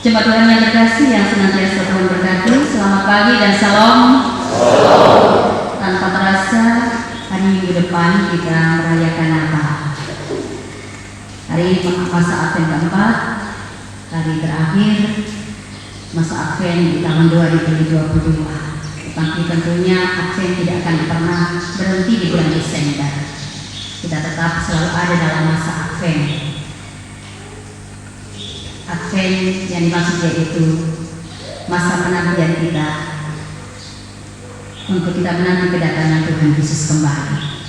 Jemaat Tuhan yang terkasih yang senantiasa Tuhan berkati, selamat pagi dan salam. Tanpa terasa hari minggu depan kita merayakan Natal. Hari ini masa Advent keempat, hari terakhir masa Advent di tahun 2022. Tetapi tentunya Advent tidak akan pernah berhenti di bulan Desember. Kita tetap selalu ada dalam masa Advent. Advent yang dimaksud yaitu masa penantian kita untuk kita menanti kedatangan Tuhan Yesus kembali.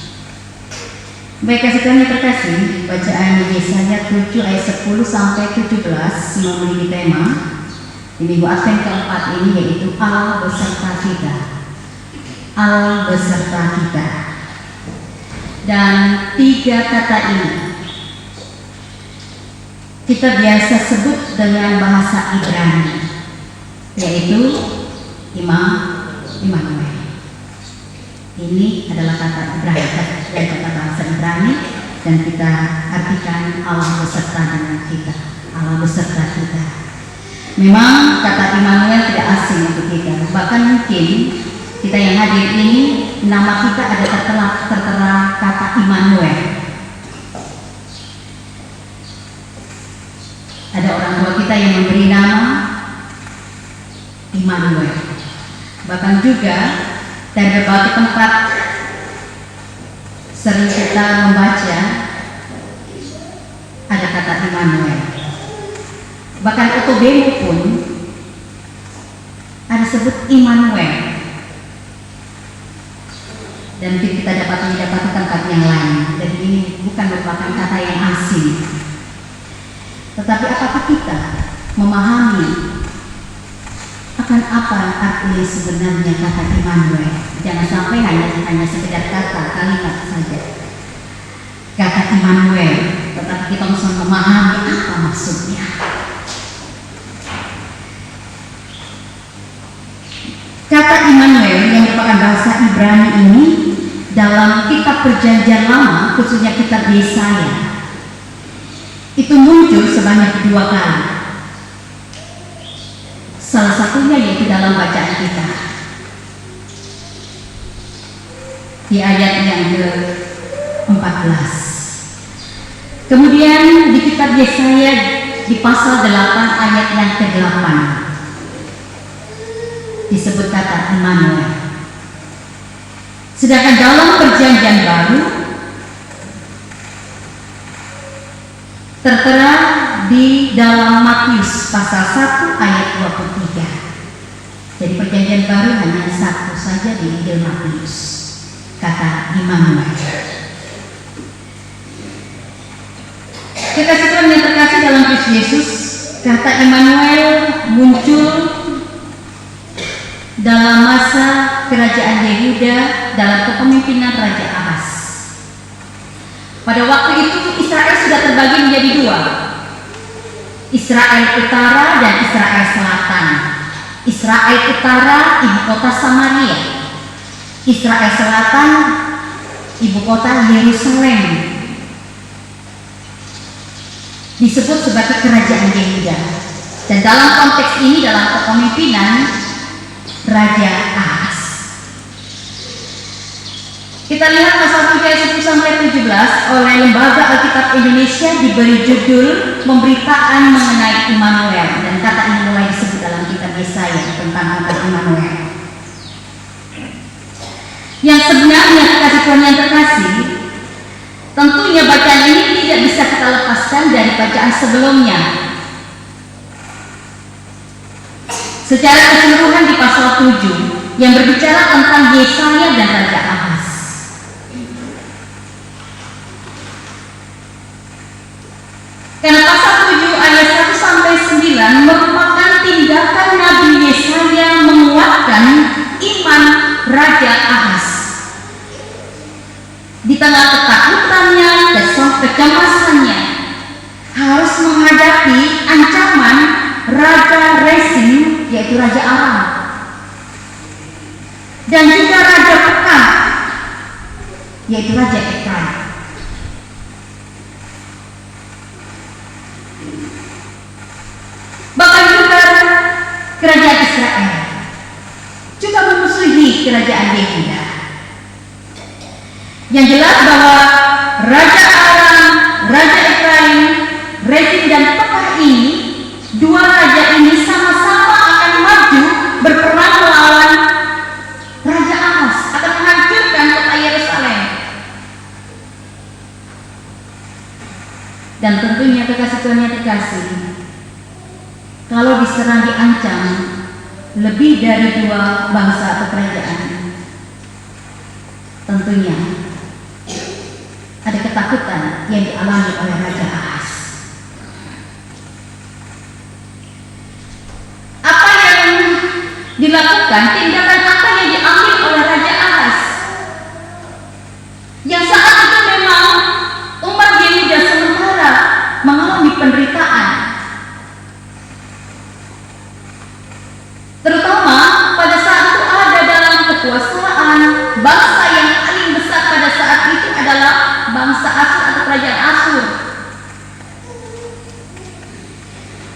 Baik kasih Tuhan yang terkasih, bacaan Yesaya 7 ayat 10 sampai 17 memiliki tema di minggu Advent keempat ini, yaitu Allah beserta kita. Allah beserta kita. Dan tiga kata ini kita biasa sebut dengan bahasa Ibrani, yaitu Immanuel. Ini adalah kata Ibrani dan kata bahasa Ibrani, dan kita artikan Allah beserta dengan kita. Allah beserta kita. Memang kata Immanuel tidak asing untuk kita. Bahkan mungkin kita yang hadir ini, nama kita ada tertera kata Immanuel. Ada orang tua kita yang memberi nama Immanuel. Bahkan juga dari berbagai tempat sering kita membaca ada kata Immanuel. Bahkan Otobemo pun ada sebut Immanuel. Dan kita dapat mendapati tempat yang lain. Jadi ini bukan merupakan kata yang asing. Tetapi apakah kita memahami akan apa arti sebenarnya kata Immanuel? Jangan sampai hanya sekedar kata, kalimat saja. Kata Immanuel, tetapi kita harus memahami apa maksudnya. Kata Immanuel yang merupakan bahasa Ibrani ini dalam kitab Perjanjian Lama, khususnya kitab Yesaya, itu muncul sebanyak 2 kali. Salah satunya yaitu dalam bacaan kita di ayat yang ke-14. Kemudian di kitab Yesaya di pasal 8 ayat yang ke-8 disebut kata Immanuel. Sedangkan dalam Perjanjian Baru tertera di dalam Matius pasal 1 ayat 23. Jadi Perjanjian Baru hanya satu saja di Injil Matius, kata Immanuel. Kekasih Tuhan yang terkasih dalam Kristus Yesus, kata Immanuel muncul dalam masa kerajaan Yehuda dalam kepemimpinan Raja Ahas. Pada waktu itu Israel sudah terbagi menjadi 2, Israel Utara dan Israel Selatan. Israel Utara ibu kota Samaria, Israel Selatan ibu kota Yerusalem, disebut sebagai kerajaan Yehuda. Dan dalam konteks ini, dalam kepemimpinan Raja Ahas, kita lihat pasal 7 ayat 10 sampai 17 oleh Lembaga Alkitab Indonesia diberi judul Pemberitaan mengenai Immanuel, dan kata ini mulai disebut dalam kitab Yesaya tentang kata Immanuel. Yang sebenarnya kekasih Tuhan yang terkasih, tentunya bacaan ini tidak bisa kita lepaskan dari bacaan sebelumnya. Secara keseluruhan di pasal 7 yang berbicara tentang Yesaya dan Raja Ahas. Karena pasal 7 ayat 1 sampai 9 merupakan tindakan Nabi Yesaya menguatkan iman Raja Ahas. Di tengah ketakutannya, kecemasannya, harus menghadapi ancaman Raja Rezim, yaitu Raja Aram, dan juga Raja Pekah, yaitu Raja Efraim. Bahkan juga kerajaan Israel, juga memusuhi kerajaan Yehuda. Yang jelas bahwa Raja Aram, Raja Efraim, Rezin dan Pekah ini, dua raja ini sama-sama akan maju berperang melawan Raja Ahaz, akan menghancurkan kota Yerusalem. Dan tentunya kekasih Tuhan yang terkasih, kalau diserang diancam lebih dari dua bangsa atau kerajaan, tentunya ada ketakutan yang dialami oleh Raja Ahaz. Apa yang dilakukan, tindakan apa yang diambil oleh Raja Ahaz, yang saat itu memang umat Yehuda sementara mengalami penderitaan, terutama pada saat itu ada dalam kekuasaan bangsa yang paling besar pada saat itu adalah bangsa Asyur atau kerajaan Asyur.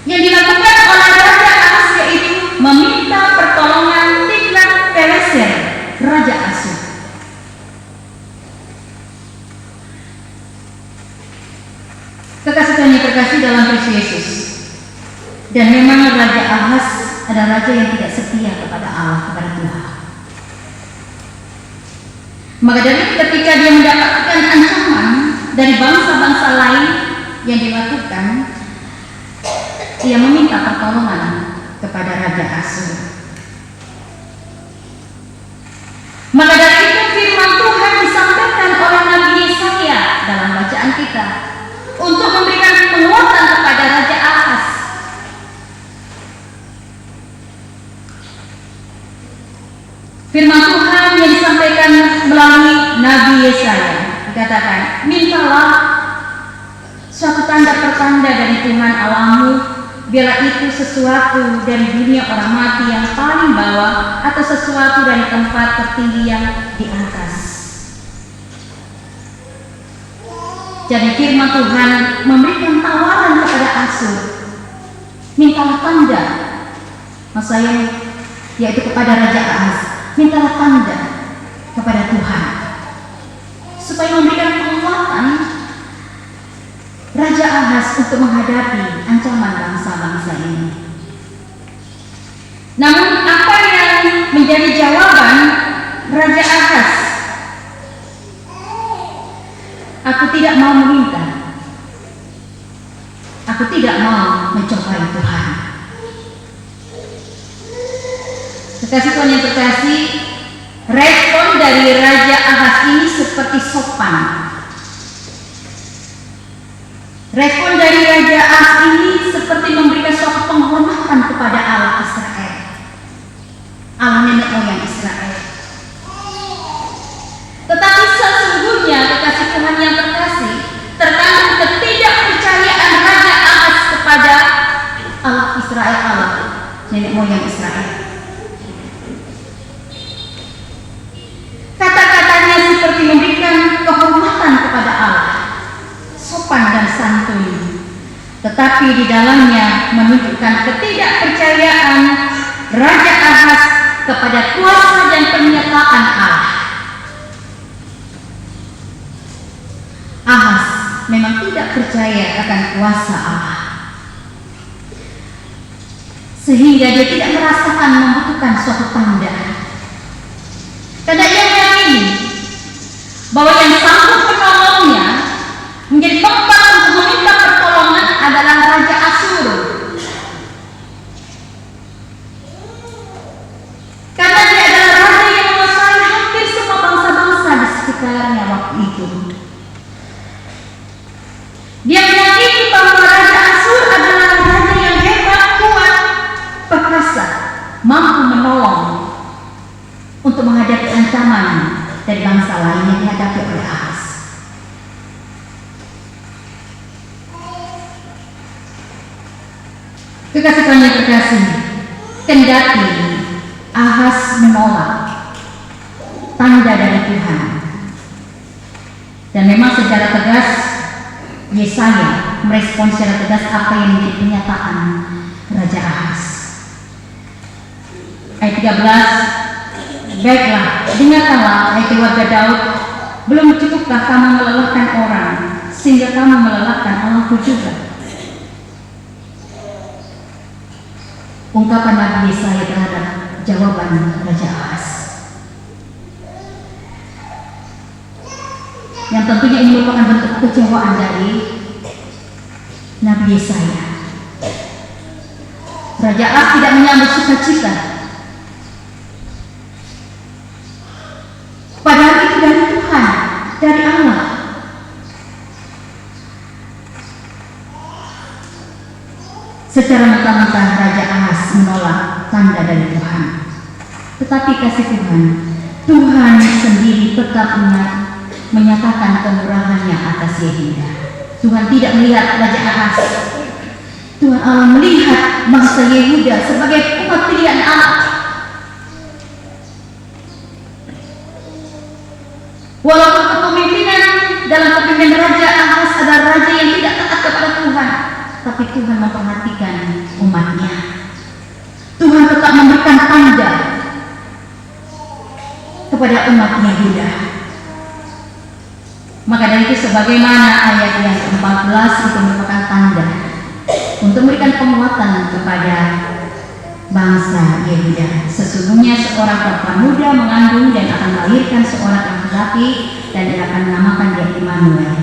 Yang dilakukan oleh Raja Ahaz yaitu meminta pertolongan Tiglat-Pileser, Raja Asyur. Kekasih Tuhan yang terkasih dalam Kristus Yesus, dan memang Raja Ahaz adalah raja yang tidak setia kepada Allah, kepada Tuhan. Maka dari itu ketika dia mendapatkan ancaman dari bangsa-bangsa lain yang dilakukan, dia meminta pertolongan kepada Raja Asyur. Maka dari itu firman Tuhan disampaikan oleh Nabi Yesaya dalam bacaan kita untuk memberikan penguatan kepada Raja Ahaz. Firman Tuhan yang disampaikan melalui Nabi Yesaya dikatakan, mintalah suatu tanda pertanda dari Tuhan Allahmu, bila itu sesuatu dari dunia orang mati yang paling bawah atau sesuatu dari tempat tertinggi yang di atas. Jadi firman Tuhan memberikan tawaran kepada Asyur, mintalah tanda, maksudnya yaitu kepada Raja Ahaz, mintalah tanda kepada Tuhan supaya memberikan penguatan Raja Ahaz untuk menghadapi ancaman bangsa-bangsa ini. Namun apa yang menjadi jawaban Raja Ahaz? Aku tidak mau meminta, aku tidak mau mencobai Tuhan. Kekasih Tuhan yang terkasih, respon dari Raja Ahaz ini seperti sopan. Respon dari Raja Ahaz ini seperti memberikan suatu penghormatan kepada Allah Israel, Allah nenek moyang Israel. Tetapi sesungguhnya kekasih Tuhan yang terkasih, terkandung ketidakpercayaan Raja Ahaz kepada Allah Israel, Allah nenek moyang Israel. Kata-katanya seperti memberikan kehormatan kepada Allah, sopan dan santun, tetapi di dalamnya menunjukkan ketidakpercayaan Raja Ahaz kepada kuasa dan penyertaan Allah. Ahaz memang tidak percaya akan kuasa Allah, sehingga dia tidak merasakan membutuhkan suatu tanda, karena dia meyakini bahwa yang sanggup menolongnya, menjadi tempat untuk meminta pertolongan adalah Raja Asyur. Karena dia adalah raja yang menguasai hampir semua bangsa-bangsa di sekitarnya waktu itu. Dia meyakini bahwa Raja Asyur adalah raja yang hebat, kuat, perkasa, mampu menolong untuk menghadapi ancaman dari bangsa lain yang dihadapi oleh Ahaz. Kekasih Tuhan yang terkasih, kendati Ahaz menolak tanda dari Tuhan, dan memang secara tegas Yesaya merespon secara tegas apa yang menjadi pernyataan Raja Ahaz. 13, baiklah, dengarkanlah hai keluarga Daud, belum cukupkah kamu melelahkan orang, sehingga kamu melelahkan Allahku juga? Ungkapan Nabi Yesaya terhadap jawaban Raja Ahaz, yang tentunya ini merupakan bentuk kekecewaan dari Nabi Yesaya. Raja Ahaz tidak menyambut sukacita, padahal itu dari Tuhan, dari Allah. Secara mentah-mentah Raja Ahaz menolak tanda dari Tuhan, tetapi kasih Tuhan sendiri tetap menyatakan kemurahannya atas Yehuda. Tuhan tidak melihat Raja Ahaz, Tuhan Allah melihat bangsa Yehuda sebagai umat pilihan Allah. Walaupun kepemimpinan dalam kepemimpinan Raja Ahaz adalah raja yang tidak taat kepada Tuhan, tapi Tuhan memperhatikan umatnya. Tuhan tetap memberikan tanda kepada umat Yehuda. Maka dari itu, sebagaimana ayat yang ke-14 itu merupakan tanda untuk memberikan penguatan kepada bangsa Yehuda. Sesungguhnya seorang perempuan muda mengandung dan akan melahirkan seorang laki-laki, dan dia akan menamakan dia Immanuel.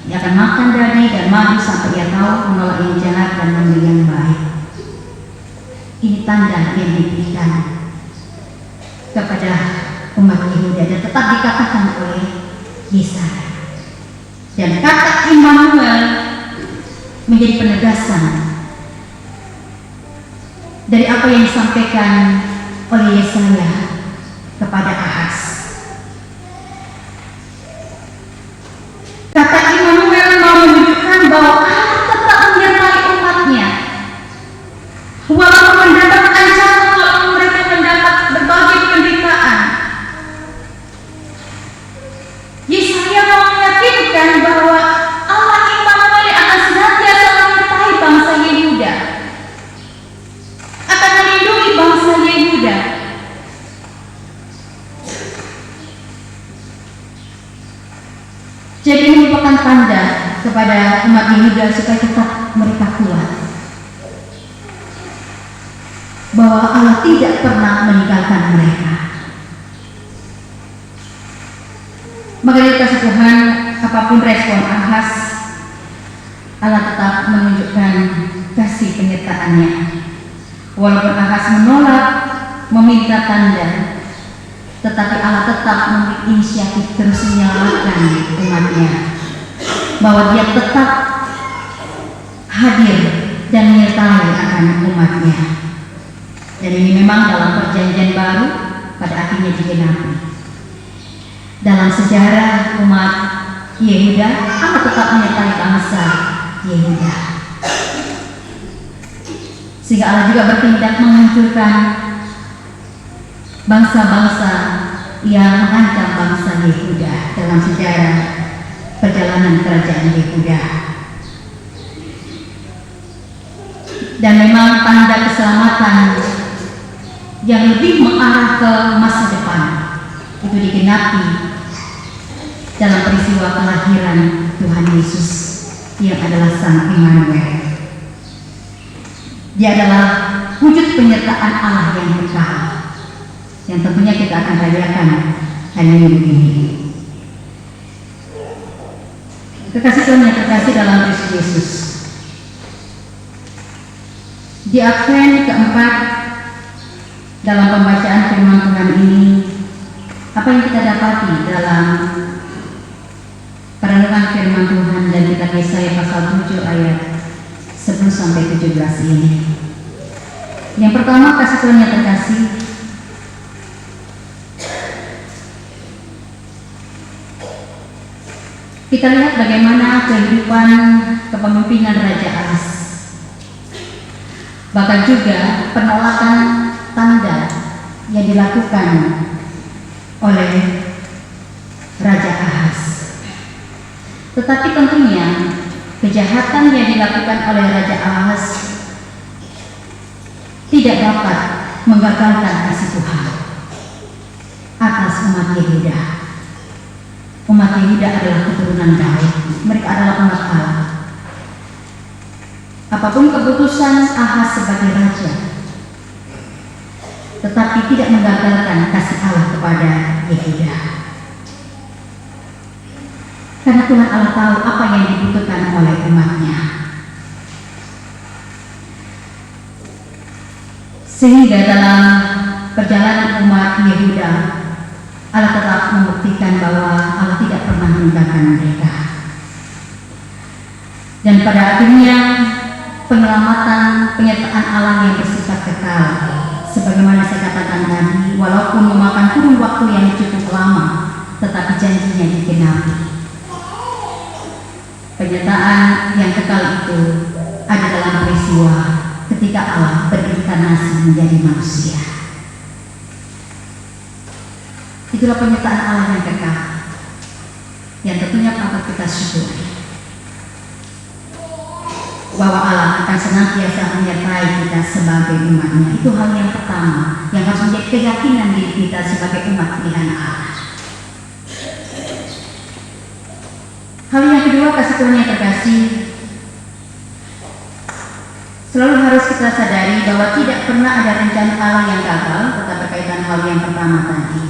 Dia akan makan daging dan madu sampai ia tahu menolak yang jahat dan memilih yang baik. Ini tanda yang diberikan kepada umat Yehuda dan tetap dikatakan oleh Yesaya. Dan kata Immanuel menjadi penegasan dari apa yang disampaikan oleh Yesaya kepada Ahaz. Kata Immanuel mau menunjukkan bahwa Allah tetap menyertai umatnya, walaupun mendapat ancaman, walaupun mereka mendapat berbagai penderitaan. Yesaya mau meyakinkan bahwa Allah Immanuel akan senantiasa menyertai bangsa Yehuda, akan melindungi bangsa Yehuda. Jadi ini merupakan tanda kepada umat Yehuda supaya tetap mereka kuat, bahwa Allah tidak pernah meninggalkan mereka. Maka dari kasih Tuhan, apapun respon Ahaz, Allah tetap menunjukkan kasih penyertaannya. Walaupun Ahaz menolak meminta tanda, tetapi Allah tetap memiliki inisiatif terus menyelamatkan umatnya, bahwa dia tetap hadir dan menyertai akan umatnya. Dan ini memang dalam perjanjian baru pada akhirnya digenapi. Dalam sejarah umat Yehuda, Allah tetap menyertai bangsa Yehuda, sehingga Allah juga bertindak menghancurkan bangsa-bangsa yang mengancam bangsa Yehuda dalam sejarah perjalanan kerajaan Yehuda. Dan memang tanda keselamatan yang lebih mengarah ke masa depan itu digenapi dalam peristiwa kelahiran Tuhan Yesus yang adalah Sang Immanuel. Dia adalah wujud penyertaan Allah yang kekal, yang tentunya kita akan rayakan hari Minggu ini. Kekasih Tuhan yang terkasih dalam Kristus Yesus, di Advent keempat dalam pembacaan firman Tuhan ini, apa yang kita dapati dalam perenungan firman Tuhan dan kitab Yesaya pasal 7 ayat 10 sampai 17 ini? Yang pertama, kasih Tuhan yang terkasih, kita lihat bagaimana kehidupan kepemimpinan Raja Ahaz, bahkan juga penolakan tanda yang dilakukan oleh Raja Ahaz. Tetapi tentunya kejahatan yang dilakukan oleh Raja Ahaz tidak dapat menggagalkan kasih Tuhan atas umat Yehuda. Umat Yehuda adalah keturunan Daud. Mereka adalah umat Allah. Apapun keputusan Ahaz sebagai raja, tetapi tidak menggagalkan kasih Allah kepada Yehuda. Karena Tuhan Allah tahu apa yang dibutuhkan oleh umatnya. Sehingga dalam perjalanan umat Yehuda, Allah tetap membuktikan bahwa Allah tidak pernah meninggalkan mereka. Dan pada akhirnya penyelamatan penyertaan Allah yang bersifat kekal, sebagaimana saya katakan tadi, walaupun memakan kurun waktu yang cukup lama, tetapi janjinya digenapi. Penyertaan yang kekal itu ada dalam peristiwa ketika Allah berinkarnasi menjadi manusia. Itulah penyertaan Allah yang kekal, yang tentunya patut kita syukuri, bahwa Allah akan senantiasa menyertai kita sebagai umatnya. Itu hal yang pertama yang harus menjadi keyakinan diri kita sebagai umat pilihan Allah. Hal yang kedua, kasih Tuhan yang terkasih, selalu harus kita sadari bahwa tidak pernah ada rencana Allah yang gagal, tetap berkaitan hal yang pertama tadi.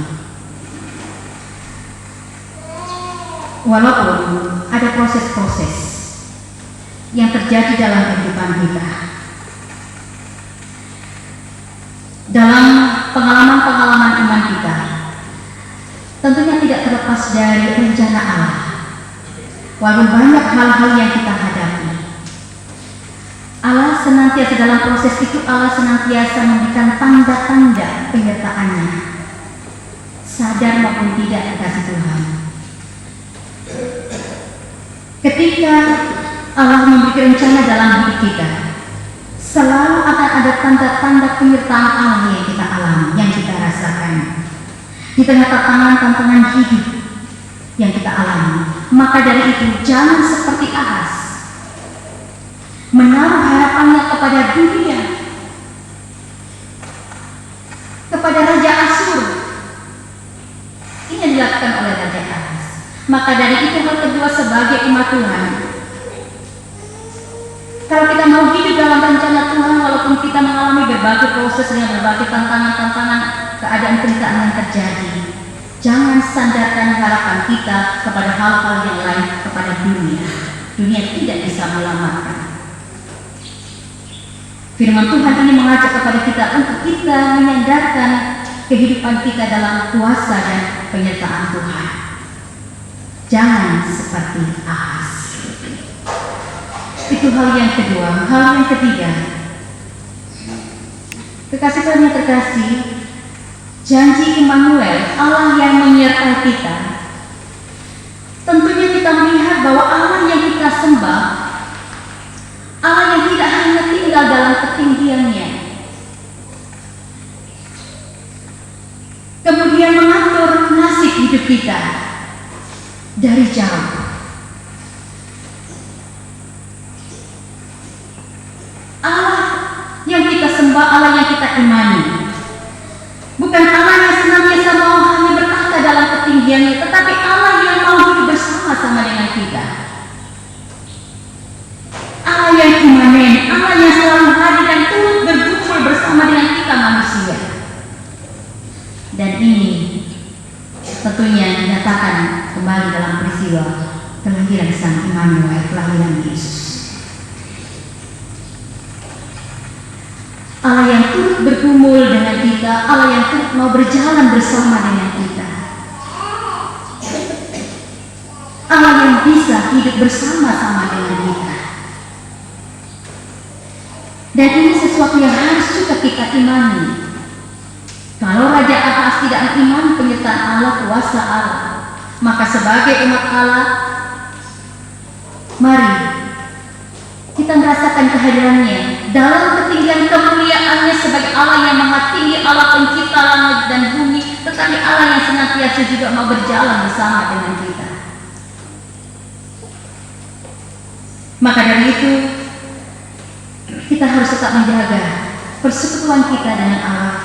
Walaupun ada proses-proses yang terjadi dalam kehidupan kita, dalam pengalaman-pengalaman iman kita, tentunya tidak terlepas dari rencana Allah. Walaupun banyak hal-hal yang kita hadapi, Allah senantiasa dalam proses itu, Allah senantiasa memberikan tanda-tanda penyertaannya, sadar maupun tidak kasih Tuhan. Ketika Allah memberikan rencana dalam hidup kita, selalu akan ada tanda-tanda penyertaan Allah yang kita alami, yang kita rasakan di tengah tantangan-tantangan hidup yang kita alami. Maka dari itu, jangan seperti Ahaz menaruh harapannya kepada dunia, kepada Raja Asyur. Ini yang dilakukan oleh Raja Ahaz. Maka dari itu, hal kedua sebagai umat Tuhan, kalau kita mau hidup dalam rencana Tuhan, walaupun kita mengalami berbagai proses dengan berbagai tantangan-tantangan, keadaan penderitaan yang terjadi, jangan sandarkan harapan kita kepada hal-hal yang lain, kepada dunia. Dunia tidak bisa menyelamatkan. Firman Tuhan ini mengajak kepada kita untuk kita menyandarkan kehidupan kita dalam kuasa dan penyertaan Tuhan. Jangan seperti Ahaz. Itu hal yang kedua. Hal yang ketiga, kekasih Tuhan yang terkasih, janji Immanuel, Allah yang menyertai kita. Tentunya kita melihat bahwa Allah yang kita sembah, Allah yang tidak hanya tinggal dalam ketinggiannya, kemudian mengatur nasib hidup kita dari jauh. Allah yang kita sembah, Allah yang kita imani, bukan Allah yang senantiasa mau hanya bertahta dalam ketinggiannya, tetapi Allah yang mau hidup bersama-sama dengan kita. Allah yang imanen, Allah yang selalu hadir dan turut berkumpul bersama dengan kita manusia. Dan ini tentunya dinyatakan kembali dalam peristiwa kelahiran Sang Immanuel, kelahiran Yesus. Allah yang turut bergumul dengan kita, Allah yang turut mau berjalan bersama dengan kita, Allah yang bisa hidup bersama-sama dengan kita. Dan ini sesuatu yang harus juga kita imani. Kalau Raja Ahaz tidak mengimani penyertaan Allah, kuasa Allah, maka sebagai umat Allah, mari kita merasakan kehadirannya dalam ketinggian kemuliaannya sebagai Allah yang maha tinggi, Allah pencipta langit dan bumi, tetapi Allah yang senantiasa juga mau berjalan bersama dengan kita. Maka dari itu, kita harus tetap menjaga persekutuan kita dengan Allah,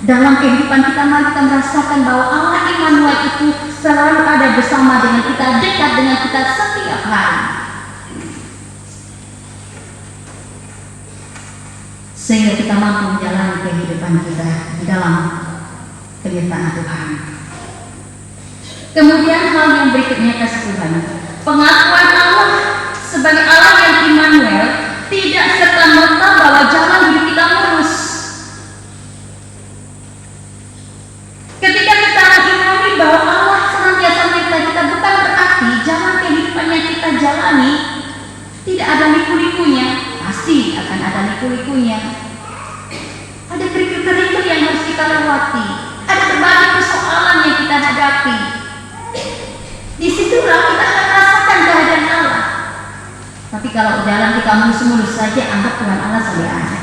Dalam kehidupan kita, mari kita merasakan bahwa Allah Immanuel itu selalu ada bersama dengan kita, dekat dengan kita setiap hari. Sehingga kita mampu menjalani kehidupan kita di dalam penyertaan Tuhan. Kemudian hal yang berikutnya, kasih Tuhan, pengakuan Allah sebagai Allah yang Immanuel tidak serta-merta bahwa jalan hidup kita lurus. Ketika kita mengimani bahwa Allah senantiasa menyertai kita, bukan berarti jalan kehidupan yang kita jalani tidak ada liku-likunya. Pasti akan ada liku-likunya. Ada kerikil-kerikil yang harus kita lewati. Ada berbagai persoalan yang kita hadapi. Disitulah kita akan merasakan kehadiran Allah. Tapi kalau jalan kita mulus-mulus saja, anggap Tuhan Allah sudah ada.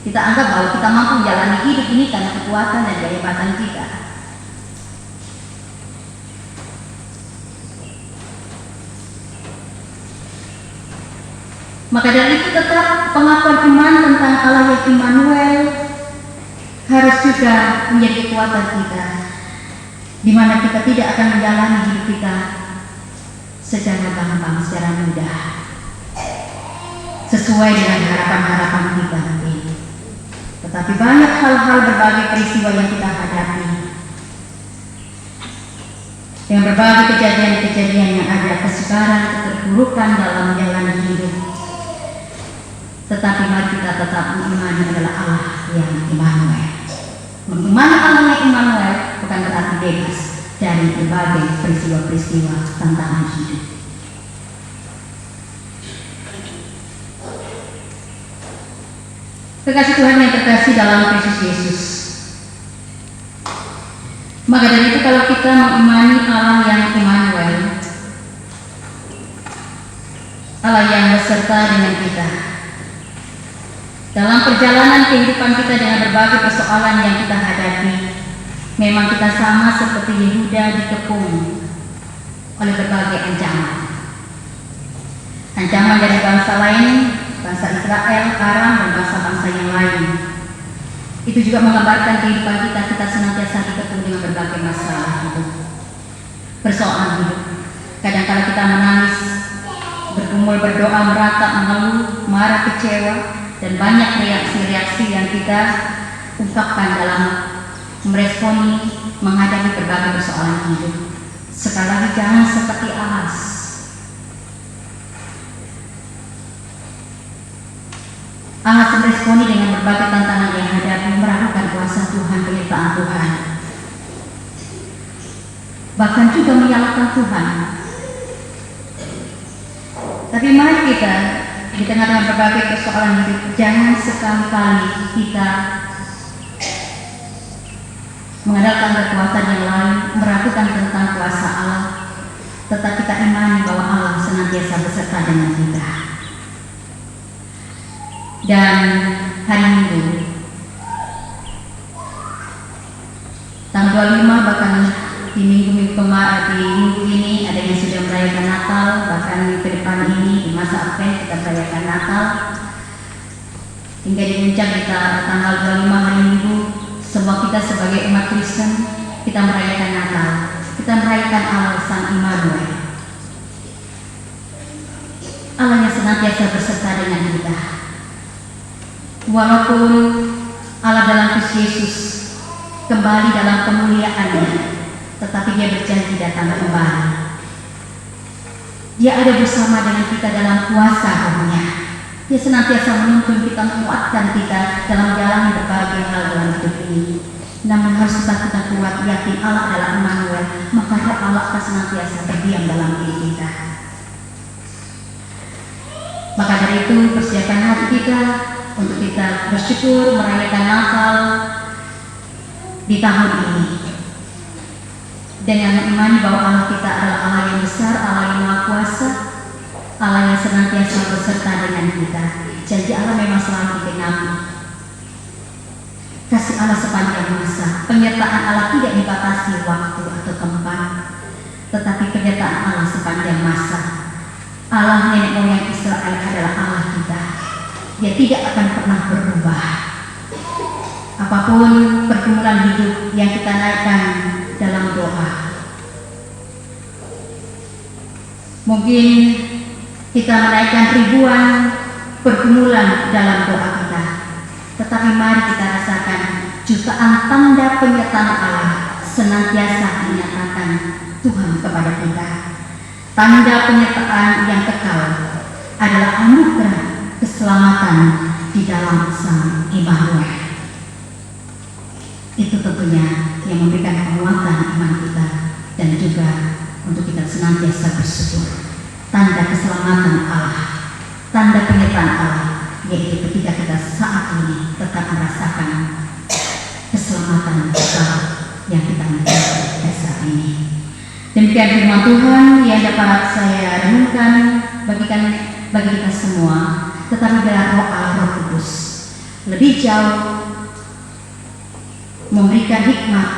Kita anggap bahwa kita mampu menjalani hidup ini karena kekuatan dan kehebatan kita. Maka dari itu tetap pengakuan iman tentang Allah yang Immanuel harus juga menjadi kekuatan kita, di mana kita tidak akan menjalani hidup kita secara gampang, secara mudah, sesuai dengan harapan-harapan kita nanti. Tetapi banyak hal-hal, berbagai peristiwa yang kita hadapi, yang berbagai kejadian-kejadian yang ada, kesukaran, keterpurukan dalam menjalani hidup. Tetapi mari kita tetap mengimani adalah Allah yang Immanuel. Mengimani Allah yang Immanuel bukan berarti bebas dari berbagai peristiwa-peristiwa tantangan hidup. Kekasih Tuhan yang terkasih dalam Kristus Yesus. Maka dari itu kalau kita mengimani Allah yang Immanuel, Allah yang beserta dengan kita dalam perjalanan kehidupan kita dengan berbagai persoalan yang kita hadapi, memang kita sama seperti Yehuda dikepung oleh berbagai ancaman. Ancaman dari bangsa lain, bangsa Israel, Aram, dan bangsa-bangsa yang lain. Itu juga menggambarkan kehidupan kita, kita senantiasa dikepung dengan berbagai masalah hidup, persoalan hidup. Kadang-kadang kita menangis, bergumul, berdoa, meratap, mengeluh, marah, kecewa, dan banyak reaksi-reaksi yang kita ungkapkan dalam meresponi, menghadapi berbagai persoalan hidup. Sekali lagi, jangan seperti Ahaz. Ahaz meresponi dengan berbagai tantangan yang hadapi, meragukan kuasa Tuhan, penyertaan Tuhan, bahkan juga menyalahkan Tuhan. Tapi mari kita di tengah-tengah berbagai persoalan hidup, jangan sekali-kali kita mengandalkan kekuatan yang lain, meragukan tentang kuasa Allah, tetapi kita imani bahwa Allah senantiasa beserta dengan kita. Dan hari Minggu, tanggal 25, bahkan di minggu ini ada yang sudah merayakan Natal, bahkan ke depan ini di masa Advent kita merayakan Natal, hingga di puncak kita tanggal 25 hari Minggu, semua kita sebagai umat Kristen kita merayakan Natal, kita merayakan Allah Sang Immanuel, Allah yang senantiasa beserta dengan kita. Walaupun Allah dalam Kristus Yesus kembali dalam kemuliaannya, tetapi Dia berjanji datang kembali. Dia ada bersama dengan kita dalam kuasa Roh-Nya. Dia senantiasa menuntun kita, menguatkan kita dalam jalan berbagai hal dalam hidup ini. Namun harus kita kuat yakin Allah adalah Immanuel, maka Allah akan senantiasa berdiam dalam diri kita. Maka dari itu persiapkan hati kita untuk kita bersyukur merayakan Natal di tahun ini, dengan mengimani bahwa Allah kita adalah Allah yang besar, Allah yang Maha Kuasa, Allah yang senantiasa beserta dengan kita. Janji Allah memang selalu digenapi. Kasih Allah sepanjang masa, penyertaan Allah tidak dibatasi waktu atau tempat, tetapi penyertaan Allah sepanjang masa. Allah nenek moyang Israel adalah Allah kita. Dia tidak akan pernah berubah. apapun pergumulan hidup yang kita naikkan dalam doa. Mungkin kita menaikkan ribuan pergumulan dalam doa kita, tetapi mari kita rasakan jutaan tanda penyertaan Allah senantiasa menyatakan Tuhan kepada kita. Tanda penyertaan yang kekal adalah anugerah keselamatan di dalam Sang Immanuel. Itu tentunya yang memberikan penguatan iman kita dan juga untuk kita senantiasa bersyukur. Tanda keselamatan Allah, tanda penyertaan Allah, yaitu ketika kita saat ini tetap merasakan keselamatan Allah yang kita miliki saat ini. Demikian firman Tuhan yang dapat saya renungkan bagi kita semua. Tetapi biarlah Roh Allah, Roh Kudus lebih jauh memberikan hikmat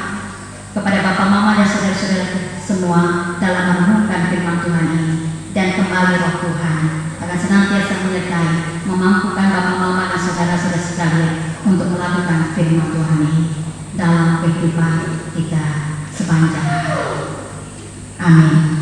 kepada Bapak, Mama, dan saudara-saudara semua dalam merenungkan firman Tuhan ini, dan kembali Roh Tuhan akan senantiasa menyertai, memampukan Bapak, Mama, dan saudara-saudara sekalian untuk melakukan firman Tuhan ini dalam kehidupan kita sepanjang hari. Amin.